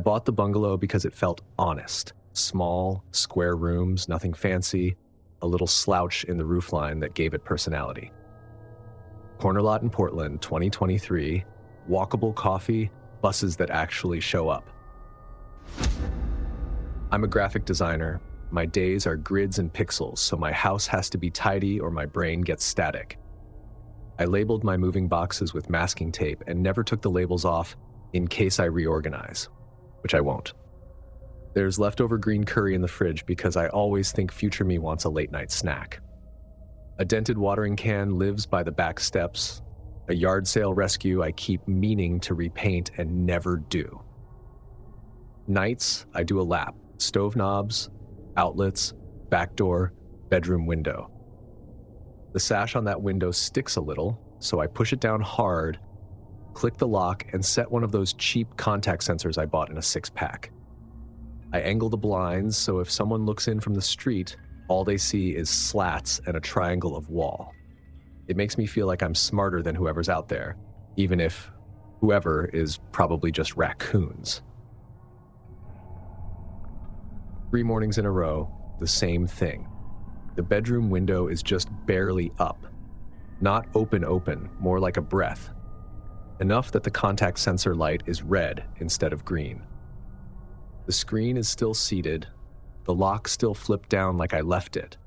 bought the bungalow because it felt honest. Small, square rooms, nothing fancy, a little slouch in the roofline that gave it personality. Corner lot in Portland, 2023, walkable coffee, buses that actually show up. I'm a graphic designer. My days are grids and pixels, so my house has to be tidy or my brain gets static. I labeled my moving boxes with masking tape and never took the labels off in case I reorganize, which I won't. There's leftover green curry in the fridge because I always think future me wants a late-night snack. A dented watering can lives by the back steps. A yard sale rescue I keep meaning to repaint and never do. Nights, I do a lap. Stove knobs, outlets, back door, bedroom window. The sash on that window sticks a little, so I push it down hard, click the lock, and set one of those cheap contact sensors I bought in a 6-pack. I angle the blinds so if someone looks in from the street, all they see is slats and a triangle of wall. It makes me feel like I'm smarter than whoever's out there, even if whoever is probably just raccoons. 3 mornings in a row, the same thing. The bedroom window is just barely up. Not open, more like a breath. Enough that the contact sensor light is red instead of green. The screen is still seated, the lock still flipped down like I left it.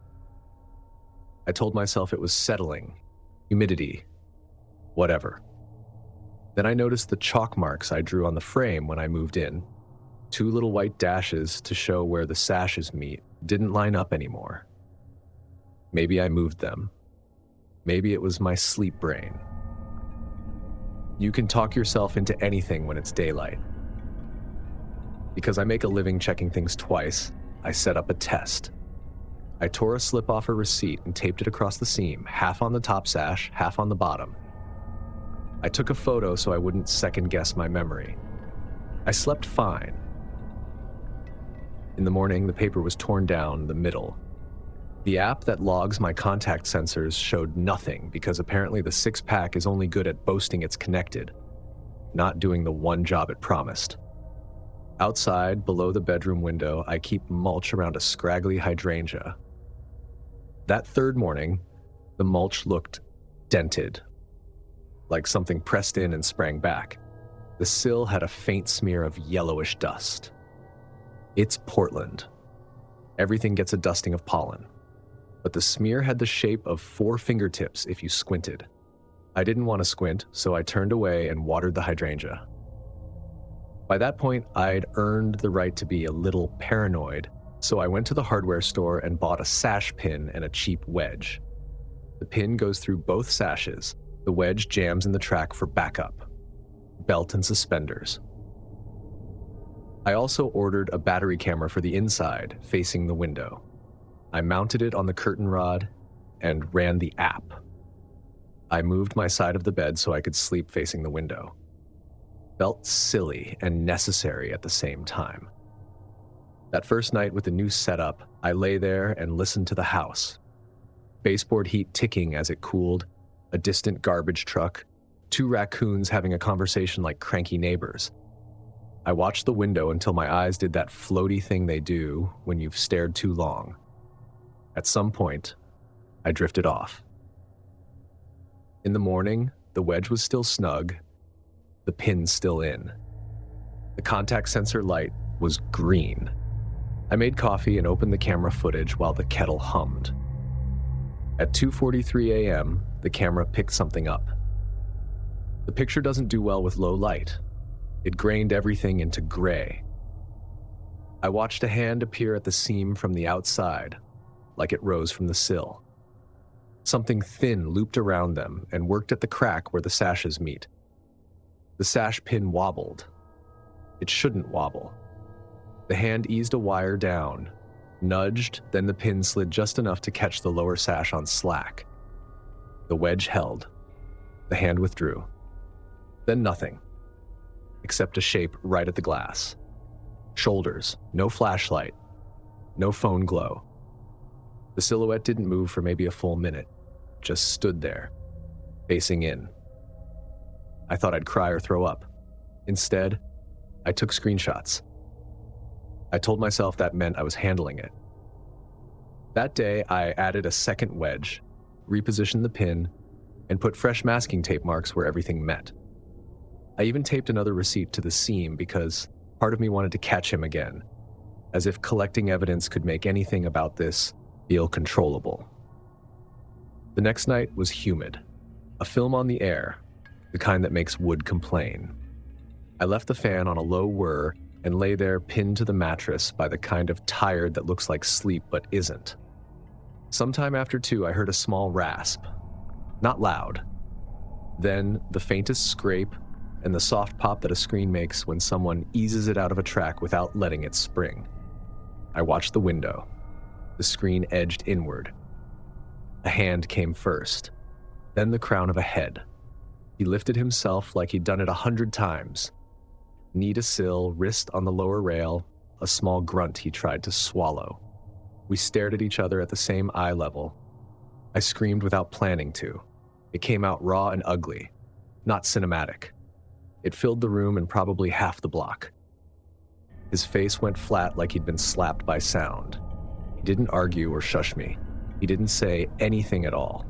I told myself it was settling, humidity, whatever. Then I noticed the chalk marks I drew on the frame when I moved in. 2 little white dashes to show where the sashes meet didn't line up anymore. Maybe I moved them. Maybe it was my sleep brain. You can talk yourself into anything when it's daylight. Because I make a living checking things twice, I set up a test. I tore a slip off a receipt and taped it across the seam, half on the top sash, half on the bottom. I took a photo so I wouldn't second-guess my memory. I slept fine. In the morning, the paper was torn down the middle. The app that logs my contact sensors showed nothing because apparently the 6-pack is only good at boasting it's connected, not doing the one job it promised. Outside, below the bedroom window, I keep mulch around a scraggly hydrangea. That 3rd morning, the mulch looked dented, like something pressed in and sprang back. The sill had a faint smear of yellowish dust. It's Portland. Everything gets a dusting of pollen. But the smear had the shape of 4 fingertips if you squinted. I didn't want to squint, so I turned away and watered the hydrangea. By that point, I'd earned the right to be a little paranoid, so I went to the hardware store and bought a sash pin and a cheap wedge. The pin goes through both sashes. The wedge jams in the track for backup. Belt and suspenders. I also ordered a battery camera for the inside, facing the window. I mounted it on the curtain rod and ran the app. I moved my side of the bed so I could sleep facing the window. Felt silly and necessary at the same time. That first night with the new setup, I lay there and listened to the house. Baseboard heat ticking as it cooled, a distant garbage truck, 2 raccoons having a conversation like cranky neighbors. I watched the window until my eyes did that floaty thing they do when you've stared too long. At some point, I drifted off. In the morning, the wedge was still snug, the pin still in. The contact sensor light was green. I made coffee and opened the camera footage while the kettle hummed. At 2:43 a.m., the camera picked something up. The picture doesn't do well with low light. It grained everything into gray. I watched a hand appear at the seam from the outside, like it rose from the sill. Something thin looped around them and worked at the crack where the sashes meet. The sash pin wobbled. It shouldn't wobble. The hand eased a wire down, nudged, then the pin slid just enough to catch the lower sash on slack. The wedge held. The hand withdrew. Then nothing, except a shape right at the glass. Shoulders, no flashlight, no phone glow. The silhouette didn't move for maybe a full minute, just stood there, facing in. I thought I'd cry or throw up. Instead, I took screenshots. I told myself that meant I was handling it. That day, I added a second wedge, repositioned the pin, and put fresh masking tape marks where everything met. I even taped another receipt to the seam because part of me wanted to catch him again, as if collecting evidence could make anything about this feel controllable. The next night was humid, a film on the air, the kind that makes wood complain. I left the fan on a low whir and lay there pinned to the mattress by the kind of tired that looks like sleep but isn't. Sometime after 2, I heard a small rasp. Not loud. Then the faintest scrape and the soft pop that a screen makes when someone eases it out of a track without letting it spring. I watched the window. The screen edged inward. A hand came first, then the crown of a head. He lifted himself like he'd done it 100 times. Knee to sill, wrist on the lower rail, a small grunt he tried to swallow. We stared at each other at the same eye level. I screamed without planning to. It came out raw and ugly, not cinematic. It filled the room and probably half the block. His face went flat like he'd been slapped by sound. He didn't argue or shush me. He didn't say anything at all.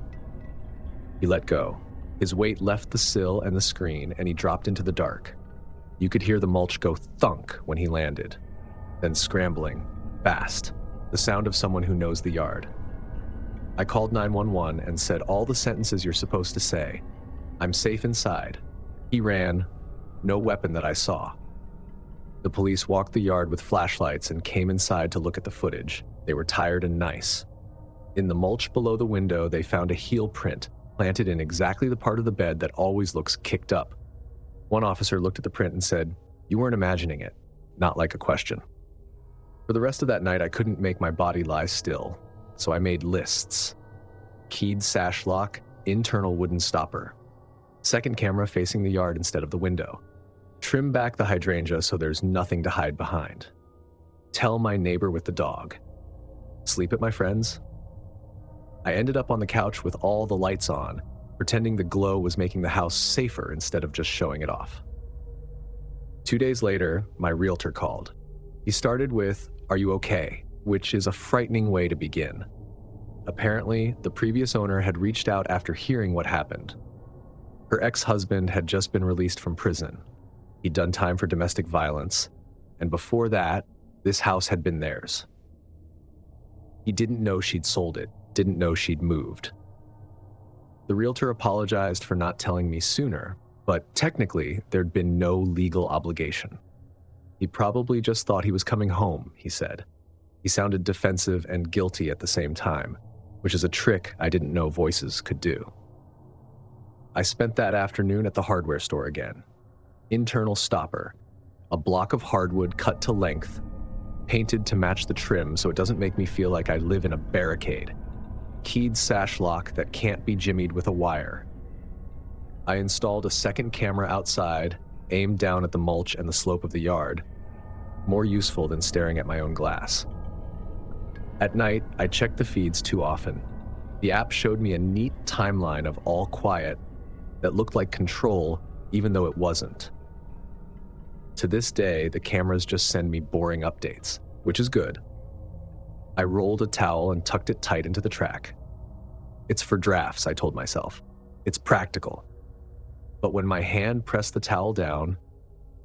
He let go. His weight left the sill and the screen, and he dropped into the dark. You could hear the mulch go thunk when he landed, then scrambling, fast, the sound of someone who knows the yard. I called 911 and said all the sentences you're supposed to say. I'm safe inside. He ran. No weapon that I saw. The police walked the yard with flashlights and came inside to look at the footage. They were tired and nice. In the mulch below the window, they found a heel print planted in exactly the part of the bed that always looks kicked up. One officer looked at the print and said, "You weren't imagining it," not like a question. For the rest of that night, I couldn't make my body lie still, so I made lists. Keyed sash lock, internal wooden stopper. Second camera facing the yard instead of the window. Trim back the hydrangea so there's nothing to hide behind. Tell my neighbor with the dog. Sleep at my friend's. I ended up on the couch with all the lights on, pretending the glow was making the house safer instead of just showing it off. 2 days later, my realtor called. He started with, "Are you okay?" which is a frightening way to begin. Apparently, the previous owner had reached out after hearing what happened. Her ex-husband had just been released from prison. He'd done time for domestic violence, and before that, this house had been theirs. He didn't know she'd sold it, didn't know she'd moved. The realtor apologized for not telling me sooner, but technically, there'd been no legal obligation. He probably just thought he was coming home, he said. He sounded defensive and guilty at the same time, which is a trick I didn't know voices could do. I spent that afternoon at the hardware store again. Internal stopper, a block of hardwood cut to length, painted to match the trim so it doesn't make me feel like I live in a barricade. Keyed sash lock that can't be jimmied with a wire. I installed a second camera outside, aimed down at the mulch and the slope of the yard, more useful than staring at my own glass. At night, I checked the feeds too often. The app showed me a neat timeline of all quiet that looked like control, even though it wasn't. To this day, the cameras just send me boring updates, which is good. I rolled a towel and tucked it tight into the track. It's for drafts, I told myself. It's practical. But when my hand pressed the towel down,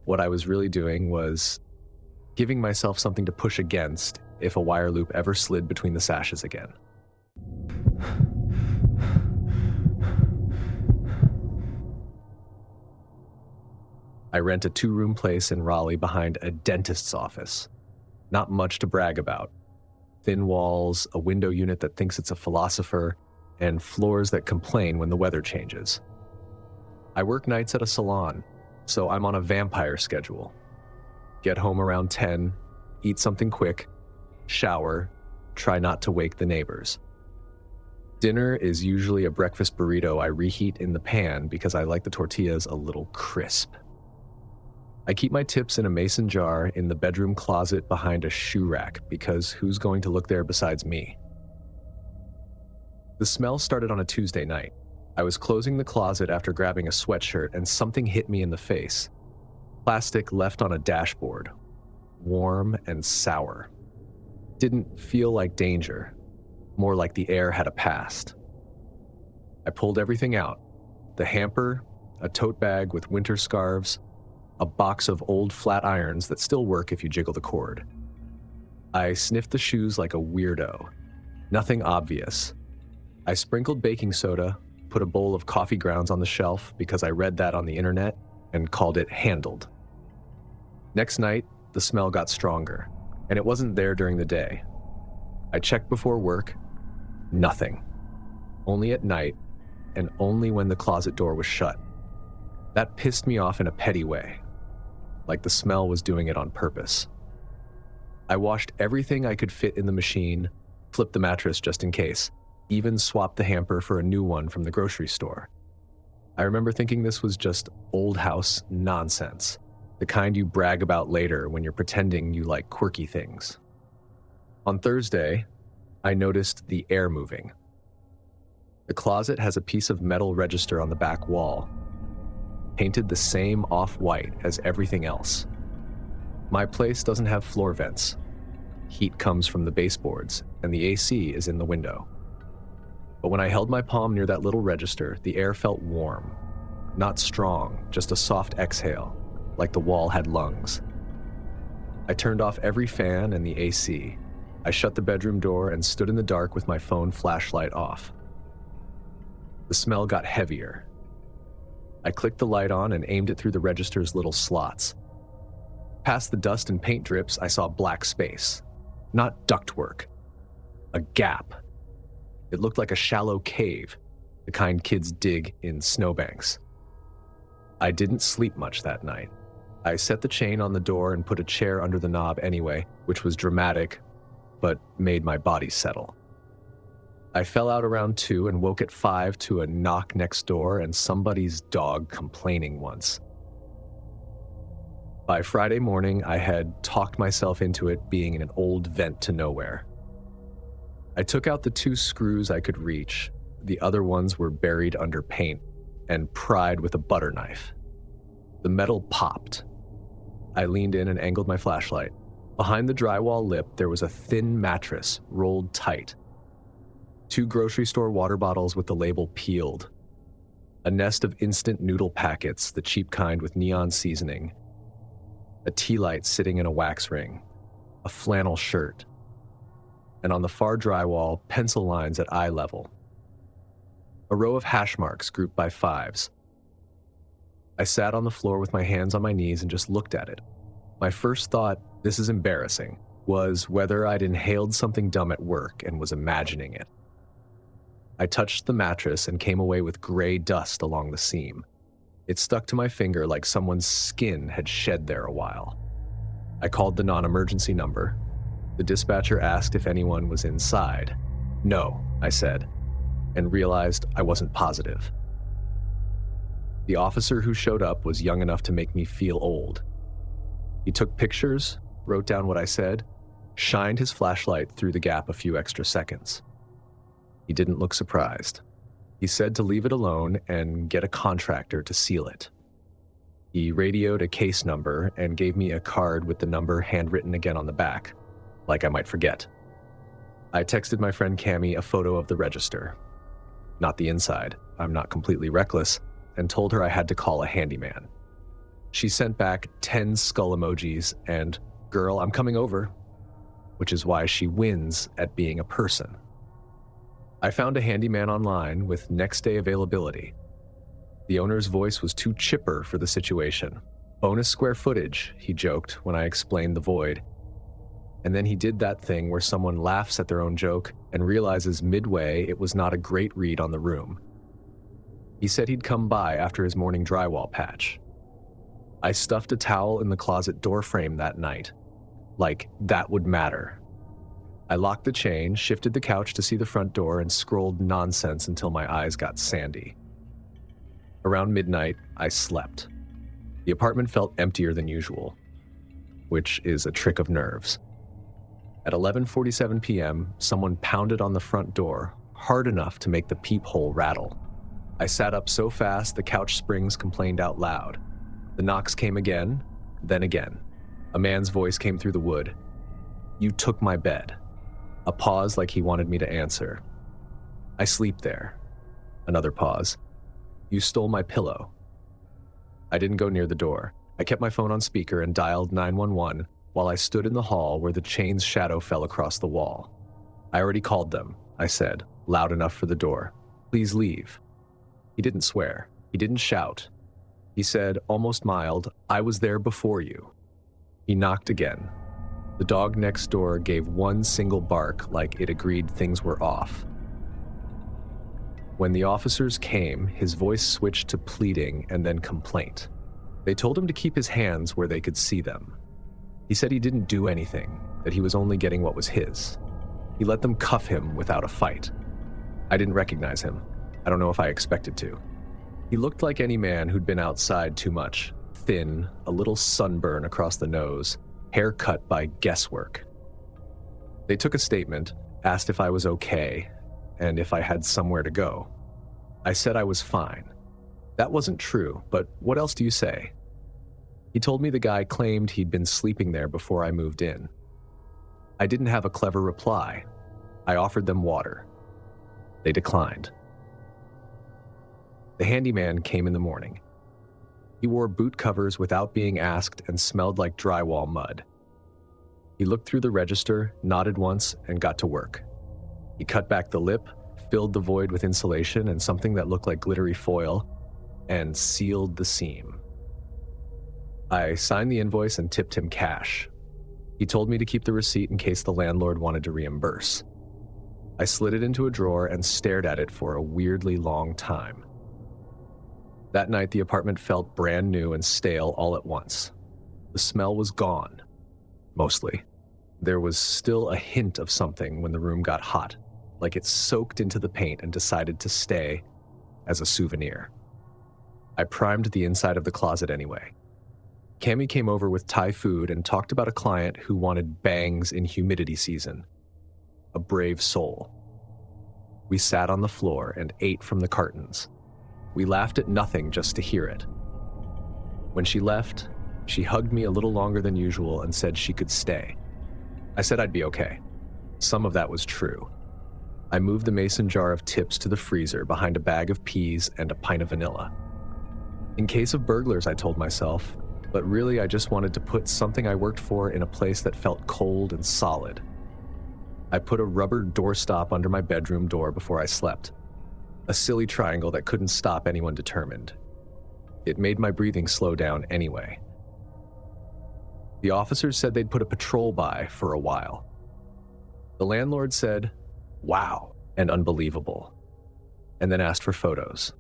what I was really doing was giving myself something to push against if a wire loop ever slid between the sashes again. I rent a 2-room place in Raleigh behind a dentist's office. Not much to brag about. Thin walls, a window unit that thinks it's a philosopher, and floors that complain when the weather changes. I work nights at a salon, so I'm on a vampire schedule. Get home around 10, eat something quick, shower, try not to wake the neighbors. Dinner is usually a breakfast burrito I reheat in the pan because I like the tortillas a little crisp. I keep my tips in a mason jar in the bedroom closet behind a shoe rack because who's going to look there besides me? The smell started on a Tuesday night. I was closing the closet after grabbing a sweatshirt and something hit me in the face. Plastic left on a dashboard. warm and sour. Didn't feel like danger, more like the air had a past. I pulled everything out: the hamper, a tote bag with winter scarves, a box of old flat irons that still work if you jiggle the cord. I sniffed the shoes like a weirdo. Nothing obvious. I sprinkled baking soda, put a bowl of coffee grounds on the shelf because I read that on the internet, and called it handled. Next night, the smell got stronger, and it wasn't there during the day. I checked before work. Nothing. Only at night, and only when the closet door was shut. That pissed me off in a petty way, like the smell was doing it on purpose. I washed everything I could fit in the machine, flipped the mattress just in case, even swapped the hamper for a new one from the grocery store. I remember thinking this was just old house nonsense, the kind you brag about later when you're pretending you like quirky things. On Thursday, I noticed the air moving. The closet has a piece of metal register on the back wall, painted the same off-white as everything else. My place doesn't have floor vents. Heat comes from the baseboards, and the AC is in the window. But when I held my palm near that little register, the air felt warm. Not strong, just a soft exhale, like the wall had lungs. I turned off every fan and the AC. I shut the bedroom door and stood in the dark with my phone flashlight off. The smell got heavier. I clicked the light on and aimed it through the register's little slots. Past the dust and paint drips, I saw black space. Not ductwork. A gap. It looked like a shallow cave, the kind kids dig in snowbanks. I didn't sleep much that night. I set the chain on the door and put a chair under the knob anyway, which was dramatic, but made my body settle. I fell out around 2 and woke at 5 to a knock next door and somebody's dog complaining once. By Friday morning, I had talked myself into it being in an old vent to nowhere. I took out the 2 screws I could reach. The other ones were buried under paint and pried with a butter knife. The metal popped. I leaned in and angled my flashlight. Behind the drywall lip, there was a thin mattress rolled tight. 2 grocery store water bottles with the label peeled. A nest of instant noodle packets, the cheap kind with neon seasoning. A tea light sitting in a wax ring. A flannel shirt. And on the far drywall, pencil lines at eye level. A row of hash marks grouped by 5s. I sat on the floor with my hands on my knees and just looked at it. My first thought, this is embarrassing, was whether I'd inhaled something dumb at work and was imagining it. I touched the mattress and came away with gray dust along the seam. It stuck to my finger like someone's skin had shed there a while. I called the non-emergency number. The dispatcher asked if anyone was inside. No, I said, and realized I wasn't positive. The officer who showed up was young enough to make me feel old. He took pictures, wrote down what I said, shined his flashlight through the gap a few extra seconds. He didn't look surprised. He said to leave it alone and get a contractor to seal it. He radioed a case number and gave me a card with the number handwritten again on the back, like I might forget. I texted my friend Cammie a photo of the register. Not the inside, I'm not completely reckless, and told her I had to call a handyman. She sent back 10 skull emojis and, "Girl, I'm coming over," which is why she wins at being a person. I found a handyman online with next day availability. The owner's voice was too chipper for the situation. "Bonus square footage," he joked when I explained the void. And then he did that thing where someone laughs at their own joke and realizes midway it was not a great read on the room. He said he'd come by after his morning drywall patch. I stuffed a towel in the closet door frame that night. Like that would matter. I locked the chain, shifted the couch to see the front door, and scrolled nonsense until my eyes got sandy. Around midnight, I slept. The apartment felt emptier than usual, which is a trick of nerves. At 11:47 p.m., someone pounded on the front door, hard enough to make the peephole rattle. I sat up so fast the couch springs complained out loud. The knocks came again, then again. A man's voice came through the wood. "You took my bed." A pause like he wanted me to answer. "I sleep there." Another pause. "You stole my pillow." I didn't go near the door. I kept my phone on speaker and dialed 911 while I stood in the hall where the chain's shadow fell across the wall. "I already called them," I said, loud enough for the door. "Please leave." He didn't swear. He didn't shout. He said, almost mild, "I was there before you." He knocked again. The dog next door gave one single bark like it agreed things were off. When the officers came, his voice switched to pleading and then complaint. They told him to keep his hands where they could see them. He said he didn't do anything, that he was only getting what was his. He let them cuff him without a fight. I didn't recognize him. I don't know if I expected to. He looked like any man who'd been outside too much. Thin, a little sunburn across the nose, hair cut by guesswork. They took a statement, asked if I was okay, and if I had somewhere to go. I said I was fine. That wasn't true, but what else do you say? He told me the guy claimed he'd been sleeping there before I moved in. I didn't have a clever reply. I offered them water. They declined. The handyman came in the morning. He wore boot covers without being asked and smelled like drywall mud. He looked through the register, nodded once, and got to work. He cut back the lip, filled the void with insulation and something that looked like glittery foil, and sealed the seam. I signed the invoice and tipped him cash. He told me to keep the receipt in case the landlord wanted to reimburse. I slid it into a drawer and stared at it for a weirdly long time. That night, the apartment felt brand new and stale all at once. The smell was gone. Mostly. There was still a hint of something when the room got hot, like it soaked into the paint and decided to stay as a souvenir. I primed the inside of the closet anyway. Cammie came over with Thai food and talked about a client who wanted bangs in humidity season. A brave soul. We sat on the floor and ate from the cartons. We laughed at nothing just to hear it. When she left, she hugged me a little longer than usual and said she could stay. I said I'd be okay. Some of that was true. I moved the mason jar of tips to the freezer behind a bag of peas and a pint of vanilla. In case of burglars, I told myself, but really I just wanted to put something I worked for in a place that felt cold and solid. I put a rubber doorstop under my bedroom door before I slept. A silly triangle that couldn't stop anyone determined. It made my breathing slow down anyway. The officers said they'd put a patrol by for a while. The landlord said, "Wow," and "unbelievable," and then asked for photos.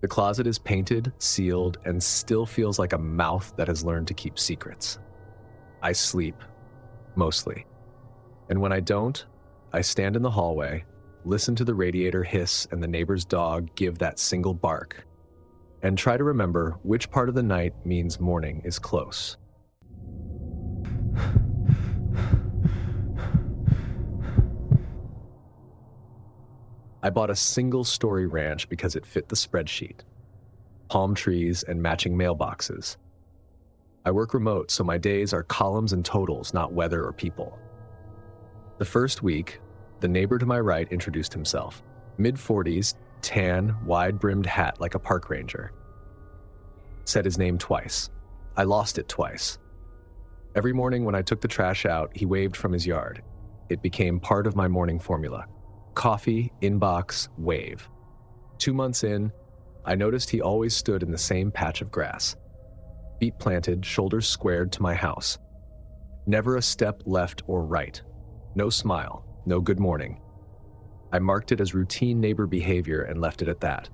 The closet is painted, sealed, and still feels like a mouth that has learned to keep secrets. I sleep, mostly. And when I don't, I stand in the hallway, listen to the radiator hiss and the neighbor's dog give that single bark, and try to remember which part of the night means morning is close. I bought a single-story ranch because it fit the spreadsheet. Palm trees and matching mailboxes. I work remote, so my days are columns and totals, not weather or people. The first week, the neighbor to my right introduced himself. Mid-40s, tan, wide-brimmed hat like a park ranger. Said his name twice. I lost it twice. Every morning when I took the trash out, he waved from his yard. It became part of my morning formula. Coffee, inbox, wave. 2 months in, I noticed he always stood in the same patch of grass. Feet planted, shoulders squared to my house. Never a step left or right. No smile, no good morning. I marked it as routine neighbor behavior and left it at that.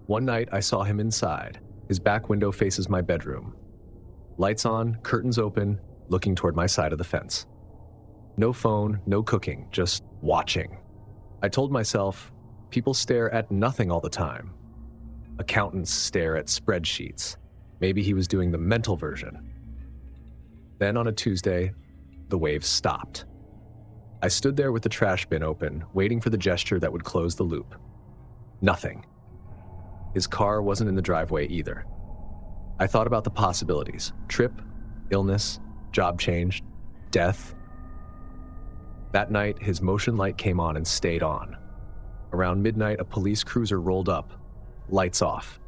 One night I saw him inside. His back window faces my bedroom. Lights on, curtains open, looking toward my side of the fence. No phone, no cooking, just watching. I told myself, people stare at nothing all the time. Accountants stare at spreadsheets. Maybe he was doing the mental version. Then on a Tuesday, the wave stopped. I stood there with the trash bin open, waiting for the gesture that would close the loop. Nothing. His car wasn't in the driveway either. I thought about the possibilities. Trip, Illness, job change, death. That night, his motion light came on and stayed on. Around midnight, a police cruiser rolled up, lights off.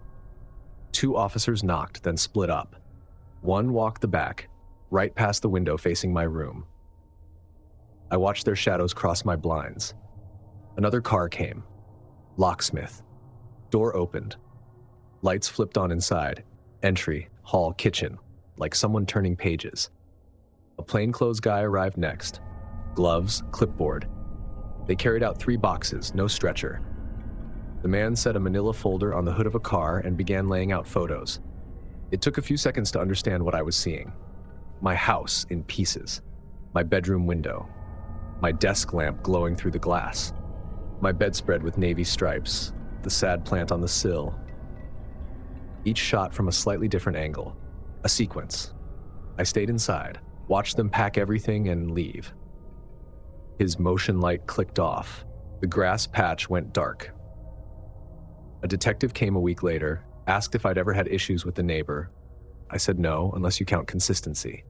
2 officers knocked, then split up. One walked the back, right past the window facing my room. I watched their shadows cross my blinds. Another car came. Locksmith. Door opened. Lights flipped on inside. Entry, hall, kitchen, like someone turning pages. A plainclothes guy arrived next. Gloves, clipboard. They carried out 3 boxes, no stretcher. The man set a manila folder on the hood of a car and began laying out photos. It took a few seconds to understand what I was seeing. My house in pieces. My bedroom window. My desk lamp glowing through the glass. My bedspread with navy stripes. The sad plant on the sill. Each shot from a slightly different angle. A sequence. I stayed inside, watched them pack everything and leave. His motion light clicked off. The grass patch went dark. A detective came a week later, asked if I'd ever had issues with the neighbor. I said no, unless you count consistency.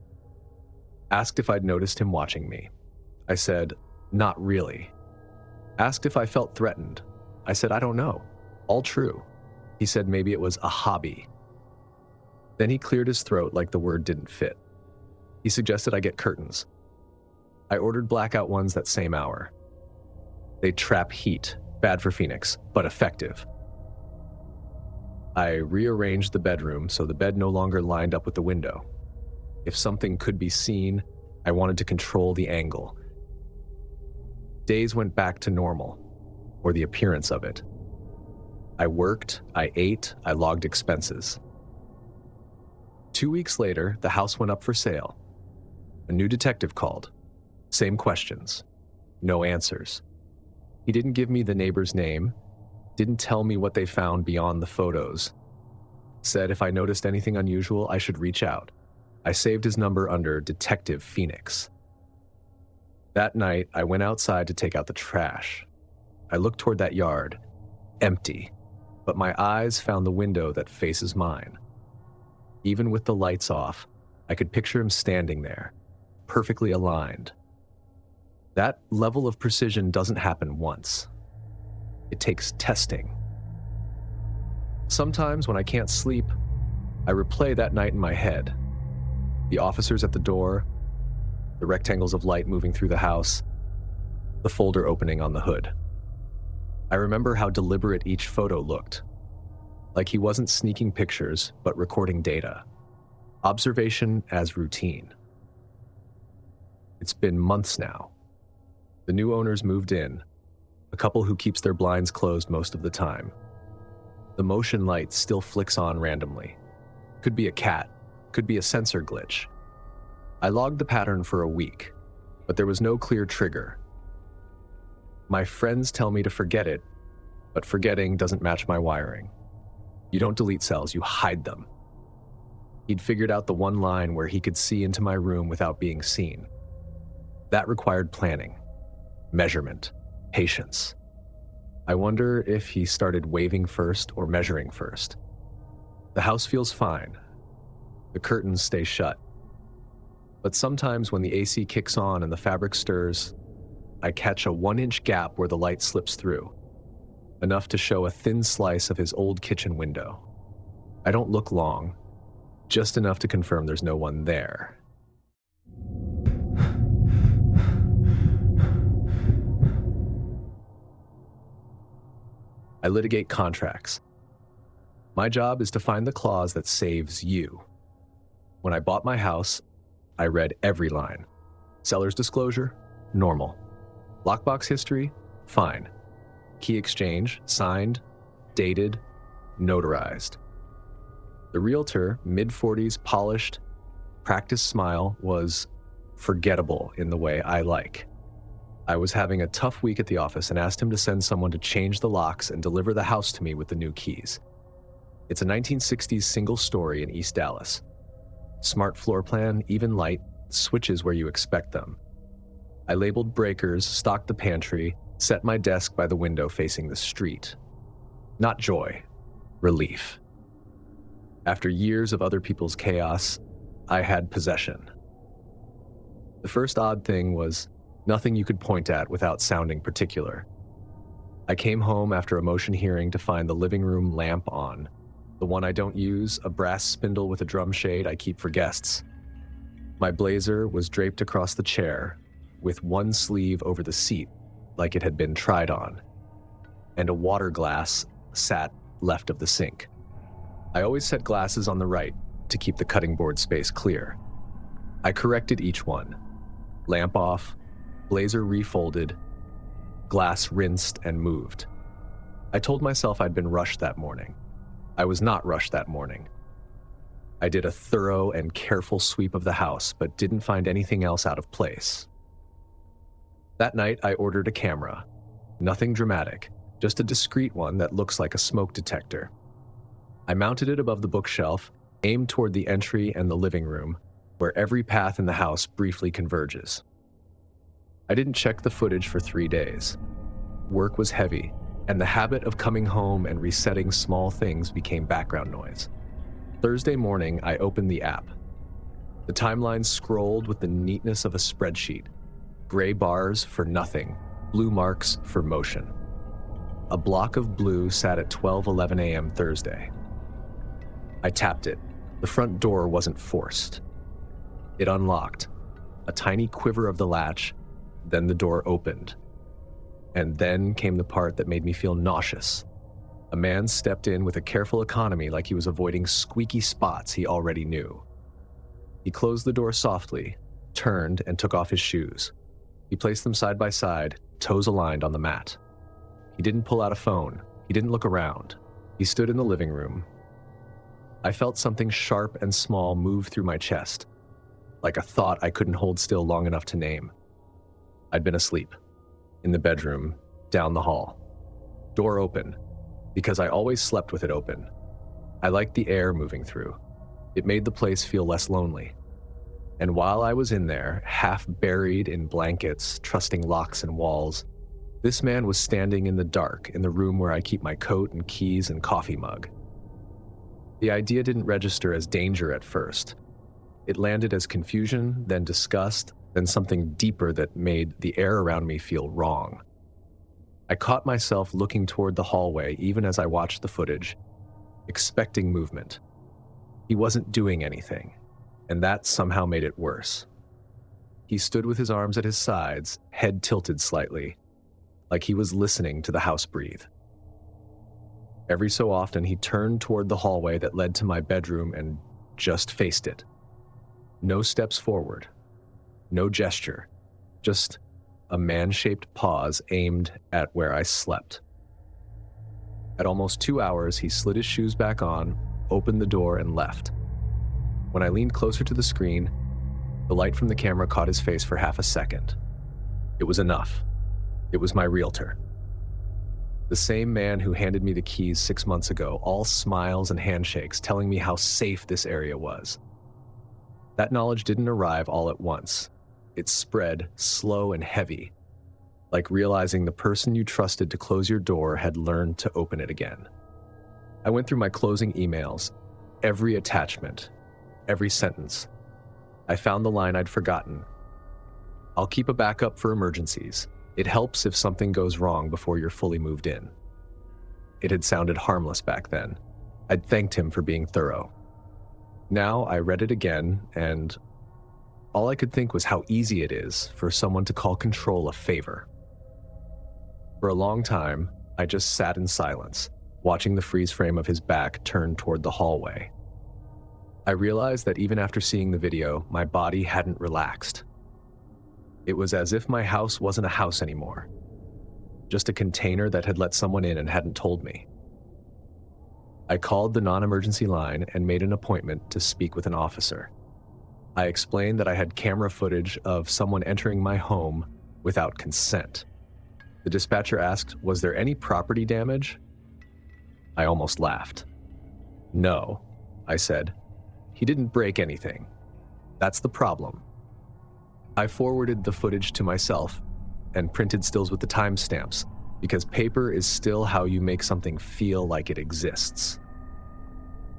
Asked if I'd noticed him watching me. I said, not really. Asked if I felt threatened. I said, I don't know. All true. He said maybe it was a hobby. Then he cleared his throat like the word didn't fit. He suggested I get curtains. I ordered blackout ones that same hour. They trap heat, bad for Phoenix, but effective. I rearranged the bedroom so the bed no longer lined up with the window. If something could be seen, I wanted to control the angle. Days went back to normal, or the appearance of it. I worked, I ate, I logged expenses. 2 weeks later, the house went up for sale. A new detective called. Same questions. No answers. He didn't give me the neighbor's name, didn't tell me what they found beyond the photos. Said if I noticed anything unusual, I should reach out. I saved his number under Detective Phoenix. That night, I went outside to take out the trash. I looked toward that yard, empty, but my eyes found the window that faces mine. Even with the lights off, I could picture him standing there, perfectly aligned. That level of precision doesn't happen once. It takes testing. Sometimes when I can't sleep, I replay that night in my head. The officers at the door, the rectangles of light moving through the house, the folder opening on the hood. I remember how deliberate each photo looked. Like he wasn't sneaking pictures, but recording data. Observation as routine. It's been months now. The new owners moved in, a couple who keeps their blinds closed most of the time. The motion light still flicks on randomly. Could be a cat, could be a sensor glitch. I logged the pattern for a week, but there was no clear trigger. My friends tell me to forget it, but forgetting doesn't match my wiring. You don't delete cells, you hide them. He'd figured out the one line where he could see into my room without being seen. That required planning, measurement, patience. I wonder if he started waving first or measuring first. The house feels fine. The curtains stay shut. But sometimes when the AC kicks on and the fabric stirs, I catch a 1-inch gap where the light slips through, enough to show a thin slice of his old kitchen window. I don't look long, just enough to confirm there's no one there. I litigate contracts. My job is to find the clause that saves you. When I bought my house, I read every line. Seller's disclosure, normal. Lockbox history, fine. Key exchange, signed, dated, notarized. The realtor, mid-40s, polished, practiced smile, was forgettable in the way I like. I was having a tough week at the office and asked him to send someone to change the locks and deliver the house to me with the new keys. It's a 1960s single story in East Dallas. Smart floor plan, even light, switches where you expect them. I labeled breakers, stocked the pantry, set my desk by the window facing the street. Not joy, relief. After years of other people's chaos, I had possession. The first odd thing was nothing you could point at without sounding particular. I came home after a motion hearing to find the living room lamp on. The one I don't use, a brass spindle with a drum shade I keep for guests. My blazer was draped across the chair, with one sleeve over the seat, like it had been tried on, and a water glass sat left of the sink. I always set glasses on the right to keep the cutting board space clear. I corrected each one. Lamp off, blazer refolded, glass rinsed and moved. I told myself I'd been rushed that morning. I was not rushed that morning. I did a thorough and careful sweep of the house, but didn't find anything else out of place. That night, I ordered a camera. Nothing dramatic, just a discreet one that looks like a smoke detector. I mounted it above the bookshelf, aimed toward the entry and the living room, where every path in the house briefly converges. I didn't check the footage for 3 days. Work was heavy, and the habit of coming home and resetting small things became background noise. Thursday morning, I opened the app. The timeline scrolled with the neatness of a spreadsheet. Gray bars for nothing, blue marks for motion. A block of blue sat at 12:11 a.m. Thursday. I tapped it. The front door wasn't forced. It unlocked. A tiny quiver of the latch, then the door opened. And then came the part that made me feel nauseous. A man stepped in with a careful economy like he was avoiding squeaky spots he already knew. He closed the door softly, turned, and took off his shoes. He placed them side by side, toes aligned on the mat. He didn't pull out a phone. He didn't look around. He stood in the living room. I felt something sharp and small move through my chest, like a thought I couldn't hold still long enough to name. I'd been asleep, in the bedroom, down the hall. Door open, because I always slept with it open. I liked the air moving through. It made the place feel less lonely. And while I was in there, half buried in blankets, trusting locks and walls, this man was standing in the dark in the room where I keep my coat and keys and coffee mug. The idea didn't register as danger at first. It landed as confusion, then disgust, then something deeper that made the air around me feel wrong. I caught myself looking toward the hallway even as I watched the footage, expecting movement. He wasn't doing anything, and that somehow made it worse. He stood with his arms at his sides, head tilted slightly, like he was listening to the house breathe. Every so often, he turned toward the hallway that led to my bedroom and just faced it. No steps forward, no gesture, just a man-shaped pause aimed at where I slept. At almost 2 hours, he slid his shoes back on, opened the door, and left. When I leaned closer to the screen, the light from the camera caught his face for half a second. It was enough. It was my realtor. The same man who handed me the keys 6 months ago, all smiles and handshakes, telling me how safe this area was. That knowledge didn't arrive all at once. It spread, slow and heavy, like realizing the person you trusted to close your door had learned to open it again. I went through my closing emails, every attachment, every sentence. I found the line I'd forgotten. I'll keep a backup for emergencies. It helps if something goes wrong before you're fully moved in. It had sounded harmless back then. I'd thanked him for being thorough. Now I read it again, and all I could think was how easy it is for someone to call control a favor. For a long time, I just sat in silence, watching the freeze frame of his back turn toward the hallway. I realized that even after seeing the video, my body hadn't relaxed. It was as if my house wasn't a house anymore, just a container that had let someone in and hadn't told me. I called the non-emergency line and made an appointment to speak with an officer. I explained that I had camera footage of someone entering my home without consent. The dispatcher asked, "Was there any property damage?" I almost laughed. "No," I said. "He didn't break anything. That's the problem." I forwarded the footage to myself and printed stills with the timestamps, because paper is still how you make something feel like it exists.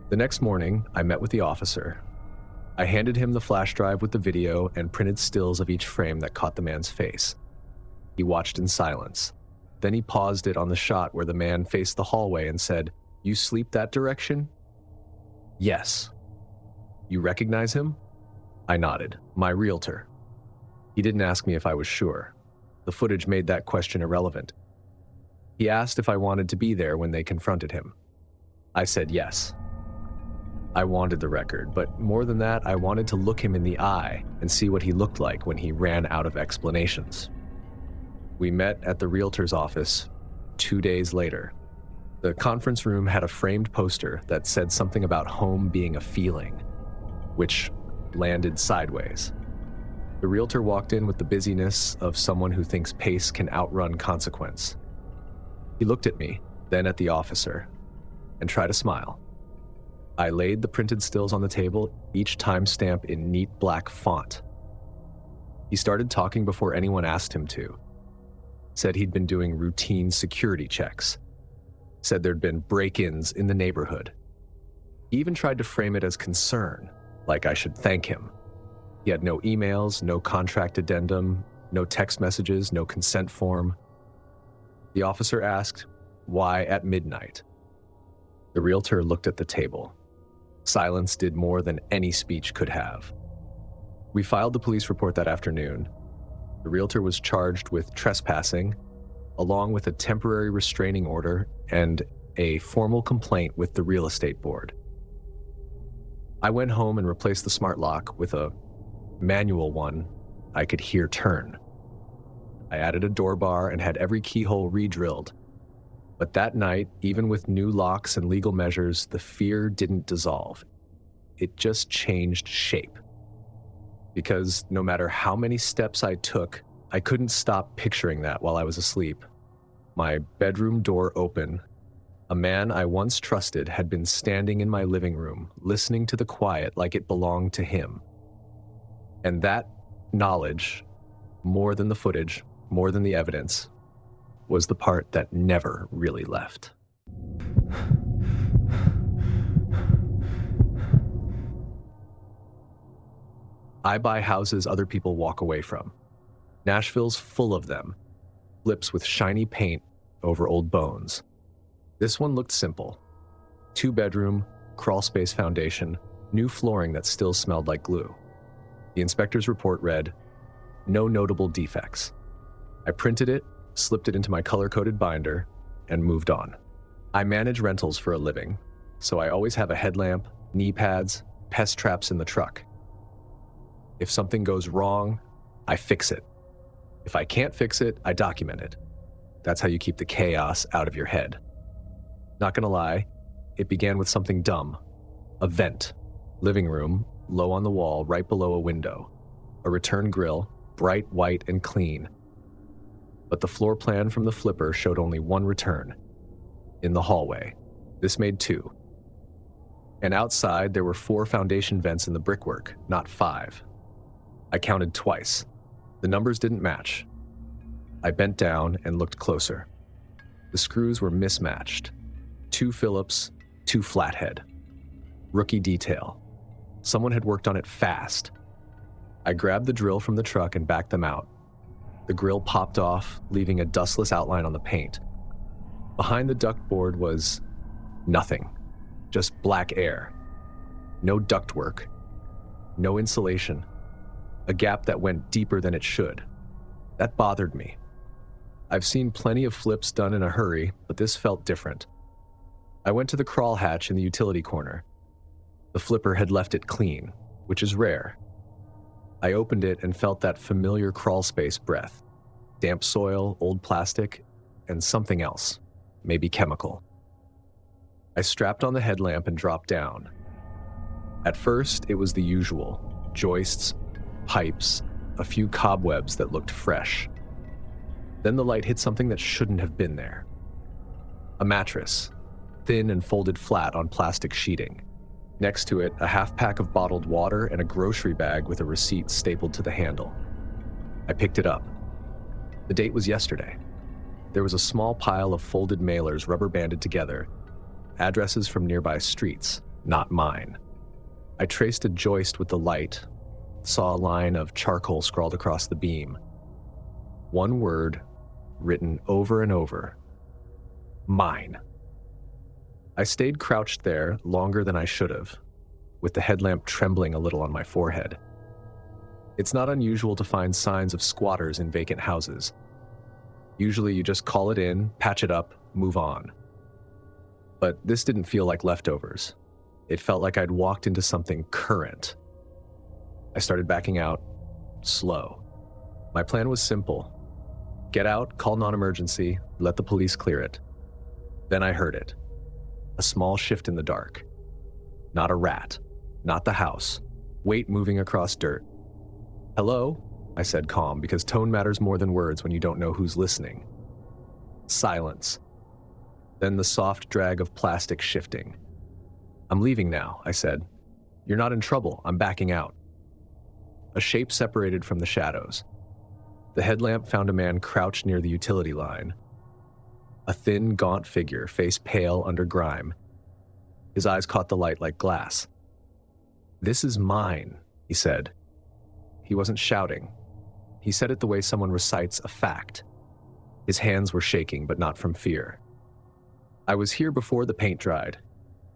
The next morning, I met with the officer. I handed him the flash drive with the video and printed stills of each frame that caught the man's face. He watched in silence. Then he paused it on the shot where the man faced the hallway and said, "You sleep that direction?" "Yes." "You recognize him?" I nodded. "My realtor." He didn't ask me if I was sure. The footage made that question irrelevant. He asked if I wanted to be there when they confronted him. I said yes. I wanted the record, but more than that, I wanted to look him in the eye and see what he looked like when he ran out of explanations. We met at the realtor's office 2 days later. The conference room had a framed poster that said something about home being a feeling, which landed sideways. The realtor walked in with the busyness of someone who thinks pace can outrun consequence. He looked at me, then at the officer, and tried to smile. I laid the printed stills on the table, each timestamp in neat black font. He started talking before anyone asked him to. Said he'd been doing routine security checks. Said there'd been break-ins in the neighborhood. He even tried to frame it as concern, like I should thank him. He had no emails, no contract addendum, no text messages, no consent form. The officer asked, "Why at midnight?" The realtor looked at the table. Silence did more than any speech could have. We filed the police report that afternoon. The realtor was charged with trespassing, along with a temporary restraining order and a formal complaint with the real estate board. I went home and replaced the smart lock with a manual one I could hear turn. I added a door bar and had every keyhole re-drilled. But that night, even with new locks and legal measures, the fear didn't dissolve. It just changed shape. Because no matter how many steps I took, I couldn't stop picturing that while I was asleep. My bedroom door open. A man I once trusted had been standing in my living room, listening to the quiet like it belonged to him. And that knowledge, more than the footage, more than the evidence, was the part that never really left. I buy houses other people walk away from. Nashville's full of them, flips with shiny paint over old bones. This one looked simple. 2-bedroom, crawl space foundation, new flooring that still smelled like glue. The inspector's report read, "No notable defects." I printed it, slipped it into my color-coded binder, and moved on. I manage rentals for a living, so I always have a headlamp, knee pads, pest traps in the truck. If something goes wrong, I fix it. If I can't fix it, I document it. That's how you keep the chaos out of your head. Not gonna lie, it began with something dumb. A vent, living room, low on the wall, right below a window. A return grill, bright white and clean. But the floor plan from the flipper showed only one return. In the hallway. This made 2. And outside, there were 4 foundation vents in the brickwork, not 5. I counted twice. The numbers didn't match. I bent down and looked closer. The screws were mismatched. 2 Phillips, 2 flathead. Rookie detail. Someone had worked on it fast. I grabbed the drill from the truck and backed them out. The grill popped off, leaving a dustless outline on the paint. Behind the ductboard was nothing, just black air. No ductwork, no insulation, a gap that went deeper than it should. That bothered me. I've seen plenty of flips done in a hurry, but this felt different. I went to the crawl hatch in the utility corner. The flipper had left it clean, which is rare. I opened it and felt that familiar crawl space breath. Damp soil, old plastic, and something else, maybe chemical. I strapped on the headlamp and dropped down. At first, it was the usual: joists, pipes, a few cobwebs that looked fresh. Then the light hit something that shouldn't have been there. A mattress, thin and folded flat on plastic sheeting. Next to it, a half-pack of bottled water and a grocery bag with a receipt stapled to the handle. I picked it up. The date was yesterday. There was a small pile of folded mailers rubber-banded together, addresses from nearby streets, not mine. I traced a joist with the light, saw a line of charcoal scrawled across the beam. One word, written over and over. Mine. I stayed crouched there longer than I should have, with the headlamp trembling a little on my forehead. It's not unusual to find signs of squatters in vacant houses. Usually you just call it in, patch it up, move on. But this didn't feel like leftovers. It felt like I'd walked into something current. I started backing out, slow. My plan was simple. Get out, call non-emergency, let the police clear it. Then I heard it. A small shift in the dark. Not a rat. Not the house. Weight moving across dirt. Hello? I said calm, because tone matters more than words when you don't know who's listening. Silence. Then the soft drag of plastic shifting. I'm leaving now, I said. You're not in trouble, I'm backing out. A shape separated from the shadows. The headlamp found a man crouched near the utility line. A thin, gaunt figure, face pale under grime. His eyes caught the light like glass. This is mine, he said. He wasn't shouting. He said it the way someone recites a fact. His hands were shaking, but not from fear. I was here before the paint dried,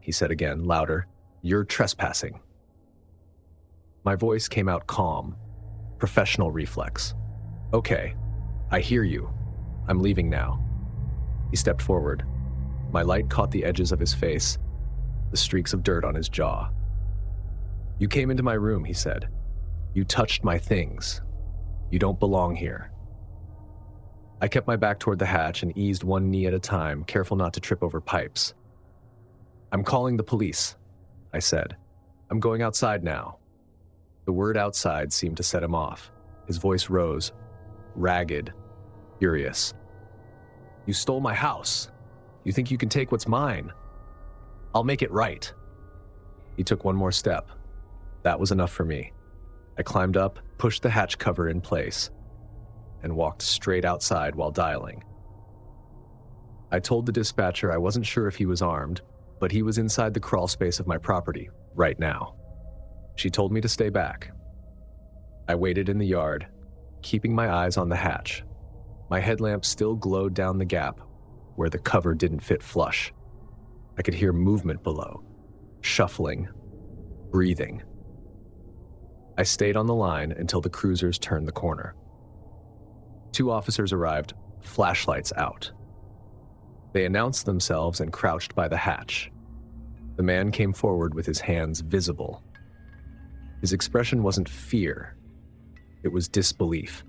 he said again, louder. You're trespassing. My voice came out calm, professional reflex. Okay, I hear you. I'm leaving now. He stepped forward. My light caught the edges of his face, the streaks of dirt on his jaw. You came into my room, he said. You touched my things. You don't belong here. I kept my back toward the hatch and eased one knee at a time, careful not to trip over pipes. I'm calling the police, I said. I'm going outside now. The word outside seemed to set him off. His voice rose, ragged, furious. You stole my house. You think you can take what's mine? I'll make it right. He took one more step. That was enough for me. I climbed up, pushed the hatch cover in place, and walked straight outside while dialing. I told the dispatcher I wasn't sure if he was armed, but he was inside the crawl space of my property right now. She told me to stay back. I waited in the yard, keeping my eyes on the hatch. My headlamp still glowed down the gap where the cover didn't fit flush. I could hear movement below, shuffling, breathing. I stayed on the line until the cruisers turned the corner. 2 officers arrived, flashlights out. They announced themselves and crouched by the hatch. The man came forward with his hands visible. His expression wasn't fear. It was disbelief.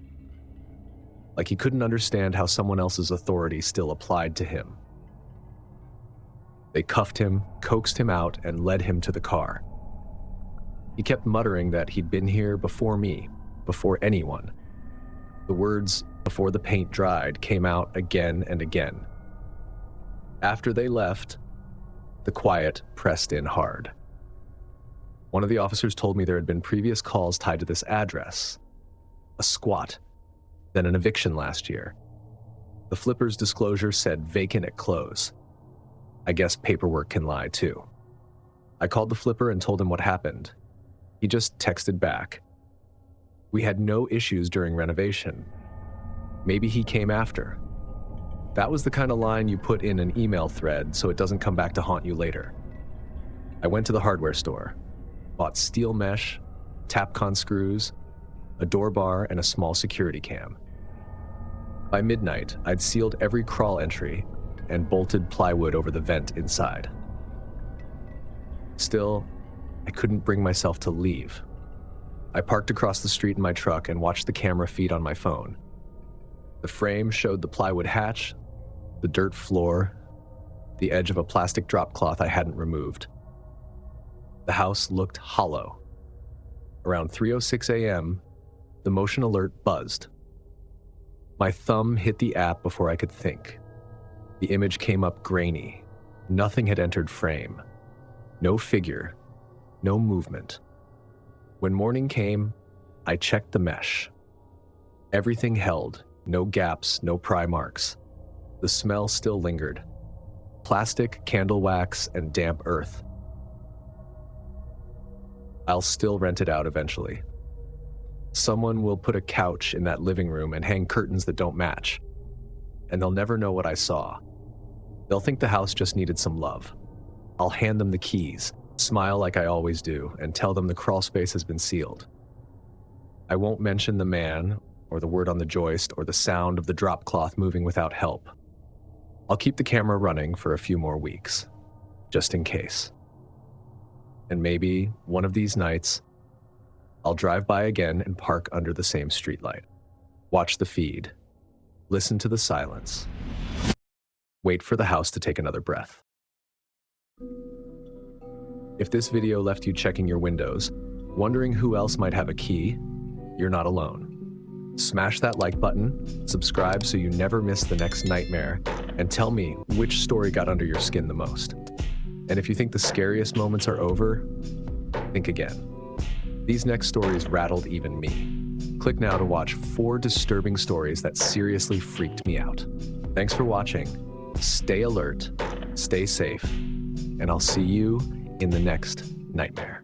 Like he couldn't understand how someone else's authority still applied to him. They cuffed him, coaxed him out, and led him to the car. He kept muttering that he'd been here before me, before anyone. The words, before the paint dried, came out again and again. After they left, the quiet pressed in hard. One of the officers told me there had been previous calls tied to this address. A squat, then an eviction last year. The flipper's disclosure said vacant at close. I guess paperwork can lie too. I called the flipper and told him what happened. He just texted back. We had no issues during renovation. Maybe he came after. That was the kind of line you put in an email thread so it doesn't come back to haunt you later. I went to the hardware store, bought steel mesh, Tapcon screws, a door bar, and a small security cam. By midnight, I'd sealed every crawl entry and bolted plywood over the vent inside. Still, I couldn't bring myself to leave. I parked across the street in my truck and watched the camera feed on my phone. The frame showed the plywood hatch, the dirt floor, the edge of a plastic drop cloth I hadn't removed. The house looked hollow. Around 3:06 a.m., the motion alert buzzed. My thumb hit the app before I could think. The image came up grainy. Nothing had entered frame. No figure, no movement. When morning came, I checked the mesh. Everything held, no gaps, no pry marks. The smell still lingered. Plastic, candle wax, and damp earth. I'll still rent it out eventually. Someone will put a couch in that living room and hang curtains that don't match, and they'll never know what I saw. They'll think the house just needed some love. I'll hand them the keys, smile like I always do, and tell them the crawl space has been sealed. I won't mention the man, or the word on the joist, or the sound of the drop cloth moving without help. I'll keep the camera running for a few more weeks, just in case. And maybe one of these nights, I'll drive by again and park under the same streetlight. Watch the feed. Listen to the silence. Wait for the house to take another breath. If this video left you checking your windows, wondering who else might have a key, you're not alone. Smash that like button, subscribe so you never miss the next nightmare, and tell me which story got under your skin the most. And if you think the scariest moments are over, think again. These next stories rattled even me. Click now to watch 4 disturbing stories that seriously freaked me out. Thanks for watching. Stay alert, stay safe, and I'll see you in the next nightmare.